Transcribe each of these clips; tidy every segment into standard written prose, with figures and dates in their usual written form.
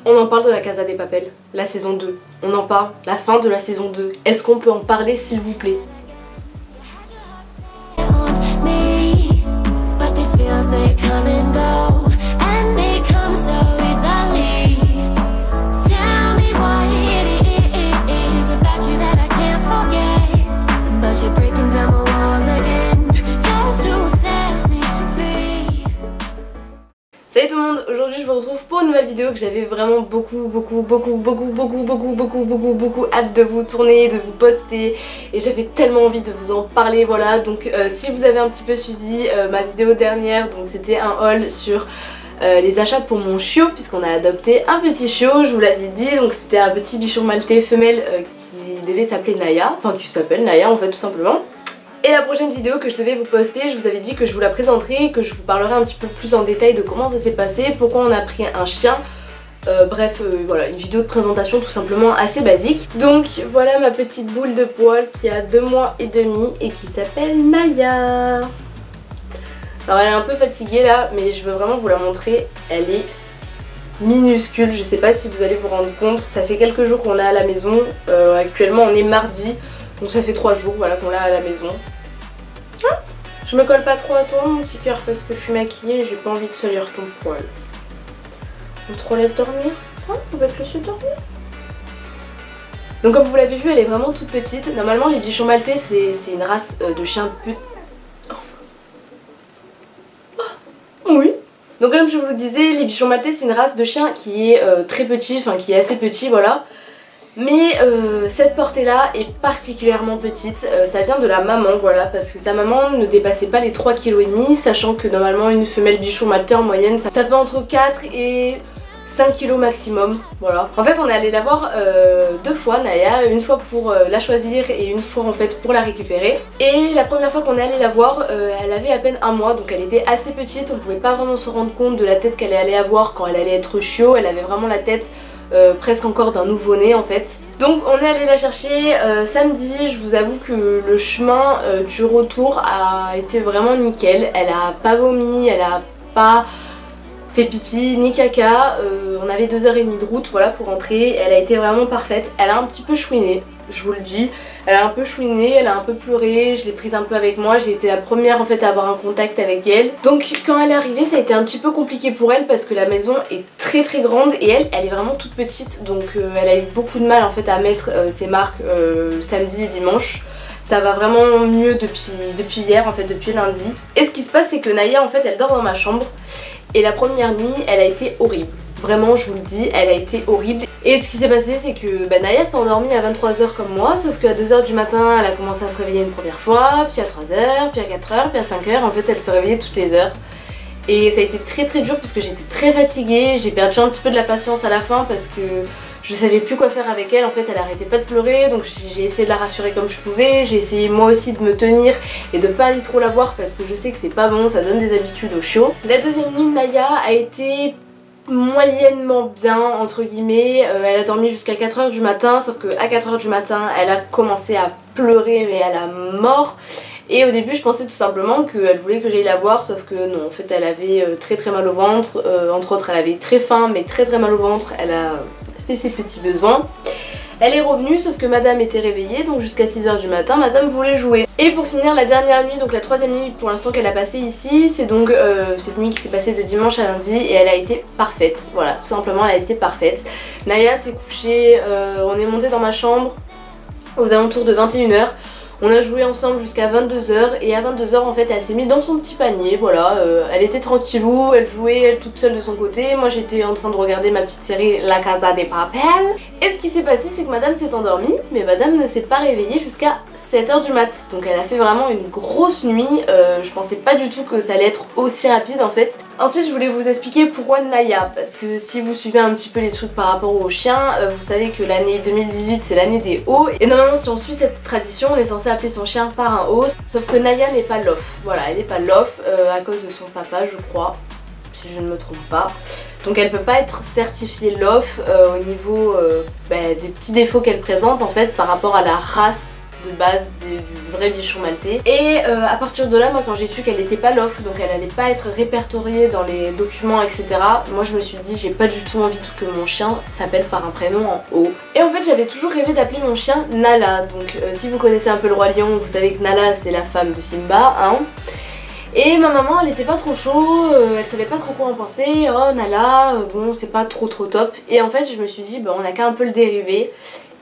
On en parle de la Casa de Papel, la saison 2. On en parle, la fin de la saison 2. Est-ce qu'on peut en parler s'il vous plaît? Salut tout le monde, aujourd'hui je vous retrouve pour une nouvelle vidéo que j'avais vraiment beaucoup hâte de vous tourner, de vous poster, et j'avais tellement envie de vous en parler, voilà. Donc si vous avez un petit peu suivi ma vidéo dernière, donc c'était un haul sur les achats pour mon chiot, puisqu'on a adopté un petit chiot, je vous l'avais dit. Donc c'était un petit bichon maltais femelle qui devait s'appeler Naya, enfin qui s'appelle Naya en fait tout simplement. Et la prochaine vidéo que je devais vous poster, je vous avais dit que je vous la présenterai, que je vous parlerai un petit peu plus en détail de comment ça s'est passé, pourquoi on a pris un chien. Bref, voilà, une vidéo de présentation tout simplement assez basique. Donc voilà ma petite boule de poil qui a 2 mois et demi et qui s'appelle Naya. Alors elle est un peu fatiguée là, mais je veux vraiment vous la montrer. Elle est minuscule, je sais pas si vous allez vous rendre compte. Ça fait quelques jours qu'on l'a à la maison, actuellement on est mardi. Donc ça fait 3 jours voilà, qu'on l'a à la maison. Ah, je me colle pas trop à toi mon petit cœur parce que je suis maquillée et j'ai pas envie de salir ton poil. On te laisse dormir? Ah, on va te laisser dormir. Donc comme vous l'avez vu, elle est vraiment toute petite. Normalement les bichons maltais c'est une race de chiens Oui. Donc comme je vous le disais, les bichons maltais c'est une race de chien qui est très petit, enfin qui est assez petit, voilà. Mais cette portée là est particulièrement petite, ça vient de la maman, voilà, parce que sa maman ne dépassait pas les 3,5 kg, sachant que normalement une femelle bichon maltais en moyenne ça fait entre 4 et 5 kg maximum, voilà. En fait on est allé la voir 2 fois, Naya, une fois pour la choisir et une fois en fait pour la récupérer. Et la première fois qu'on est allé la voir, elle avait à peine 1 mois, donc elle était assez petite, on pouvait pas vraiment se rendre compte de la tête qu'elle allait avoir quand elle allait être chiot, elle avait vraiment la tête presque encore d'un nouveau-né en fait. Donc on est allé la chercher samedi. Je vous avoue que le chemin du retour a été vraiment nickel. Elle a pas vomi, elle a pas fait pipi ni caca. On avait 2h30 de route voilà pour rentrer. Elle a été vraiment parfaite. Elle a un petit peu chouiné, je vous le dis. Elle a un peu chouiné, elle a un peu pleuré, je l'ai prise un peu avec moi, j'ai été la première en fait à avoir un contact avec elle. Donc quand elle est arrivée ça a été un petit peu compliqué pour elle parce que la maison est très grande et elle est vraiment toute petite. Donc elle a eu beaucoup de mal en fait à mettre ses marques samedi et dimanche. Ça va vraiment mieux depuis hier en fait, depuis lundi. Et ce qui se passe c'est que Naya en fait elle dort dans ma chambre et la première nuit elle a été horrible. Vraiment je vous le dis, elle a été horrible. Et ce qui s'est passé c'est que Naya s'est endormie à 23h comme moi, sauf qu'à 2h du matin elle a commencé à se réveiller une première fois, puis à 3h, puis à 4h, puis à 5h, en fait elle se réveillait toutes les heures. Et ça a été très dur parce que j'étais très fatiguée, j'ai perdu un petit peu de la patience à la fin parce que je savais plus quoi faire avec elle, en fait elle arrêtait pas de pleurer, donc j'ai essayé de la rassurer comme je pouvais, j'ai essayé moi aussi de me tenir et de pas aller trop la voir parce que je sais que c'est pas bon, ça donne des habitudes au chiot. La deuxième nuit Naya a été moyennement bien entre guillemets, elle a dormi jusqu'à 4h du matin, sauf qu'à 4h du matin elle a commencé à pleurer mais à la mort. Et au début je pensais tout simplement qu'elle voulait que j'aille la voir, sauf que non, en fait elle avait très mal au ventre, entre autres elle avait très faim mais très mal au ventre, elle a fait ses petits besoins. Elle est revenue sauf que madame était réveillée, donc jusqu'à 6h du matin madame voulait jouer. Et pour finir la dernière nuit, donc la 3e nuit pour l'instant qu'elle a passée ici, c'est donc cette nuit qui s'est passée de dimanche à lundi et elle a été parfaite. Voilà, tout simplement elle a été parfaite. Naya s'est couchée, on est monté dans ma chambre aux alentours de 21h. On a joué ensemble jusqu'à 22h et à 22h en fait elle s'est mise dans son petit panier, voilà, elle était tranquillou, elle jouait elle toute seule de son côté, moi j'étais en train de regarder ma petite série La Casa de Papel. Et ce qui s'est passé c'est que madame s'est endormie, mais madame ne s'est pas réveillée jusqu'à 7h du mat, donc elle a fait vraiment une grosse nuit, je pensais pas du tout que ça allait être aussi rapide en fait. Ensuite je voulais vous expliquer pourquoi Naya, parce que si vous suivez un petit peu les trucs par rapport aux chiens, vous savez que l'année 2018 c'est l'année des hauts, et normalement si on suit cette tradition on est censé appeler son chien par un haut, sauf que Naya n'est pas lof, voilà elle n'est pas lof à cause de son papa je crois, si je ne me trompe pas. Donc elle peut pas être certifiée lof au niveau des petits défauts qu'elle présente en fait par rapport à la race de base du vrai bichon maltais. Et à partir de là, moi quand j'ai su qu'elle n'était pas LOF, donc elle allait pas être répertoriée dans les documents etc, moi je me suis dit j'ai pas du tout envie que mon chien s'appelle par un prénom en haut. Et en fait j'avais toujours rêvé d'appeler mon chien Nala, donc si vous connaissez un peu le Roi Lion, vous savez que Nala c'est la femme de Simba, hein. Et ma maman elle était pas trop chaud, elle savait pas trop quoi en penser, oh Nala, bon c'est pas trop top. Et en fait je me suis dit bah on a qu'à un peu le dériver.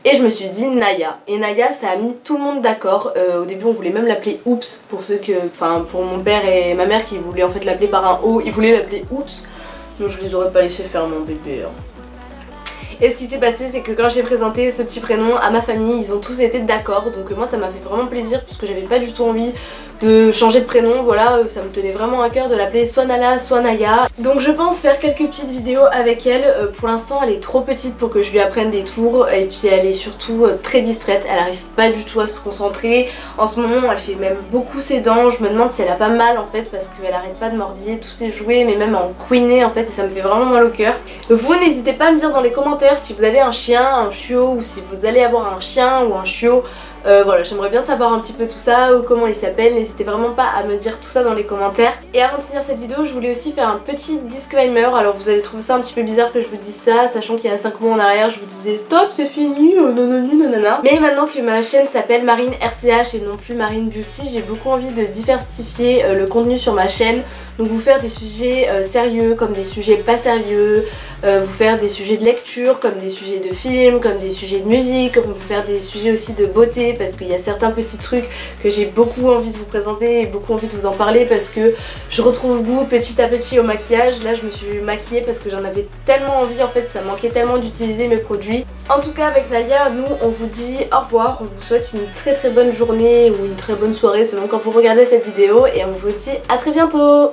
Et je me suis dit Naya. Et Naya ça a mis tout le monde d'accord. Au début on voulait même l'appeler Oups pour ceux que. Enfin pour mon père et ma mère qui voulaient en fait l'appeler par un O, ils voulaient l'appeler Oups. Donc je les aurais pas laissé faire mon bébé. Hein. Et ce qui s'est passé c'est que quand j'ai présenté ce petit prénom à ma famille, ils ont tous été d'accord. Donc moi ça m'a fait vraiment plaisir puisque j'avais pas du tout envie de changer de prénom, voilà, ça me tenait vraiment à cœur de l'appeler soit Nala soit Naya. Donc je pense faire quelques petites vidéos avec elle. Pour l'instant elle est trop petite pour que je lui apprenne des tours et puis elle est surtout très distraite, elle arrive pas du tout à se concentrer. En ce moment elle fait même beaucoup ses dents, je me demande si elle a pas mal en fait parce qu'elle arrête pas de mordiller tous ses jouets mais même en couiner en fait et ça me fait vraiment mal au cœur. Vous n'hésitez pas à me dire dans les commentaires si vous avez un chien, un chiot ou si vous allez avoir un chien ou un chiot. Voilà, j'aimerais bien savoir un petit peu tout ça, comment il s'appelle, n'hésitez vraiment pas à me dire tout ça dans les commentaires. Et avant de finir cette vidéo, je voulais aussi faire un petit disclaimer, alors vous allez trouver ça un petit peu bizarre que je vous dise ça, sachant qu'il y a 5 mois en arrière je vous disais stop c'est fini, nanana. Mais maintenant que ma chaîne s'appelle Marine RCH et non plus Marine Beauty, j'ai beaucoup envie de diversifier le contenu sur ma chaîne, donc vous faire des sujets sérieux comme des sujets pas sérieux, vous faire des sujets de lecture comme des sujets de films, comme des sujets de musique, comme vous faire des sujets aussi de beauté parce qu'il y a certains petits trucs que j'ai beaucoup envie de vous présenter et beaucoup envie de vous en parler parce que je retrouve goût petit à petit au maquillage. Là je me suis maquillée parce que j'en avais tellement envie, en fait ça manquait tellement d'utiliser mes produits. En tout cas avec Naya, nous on vous dit au revoir, on vous souhaite une très bonne journée ou une très bonne soirée selon quand vous regardez cette vidéo et on vous dit à très bientôt.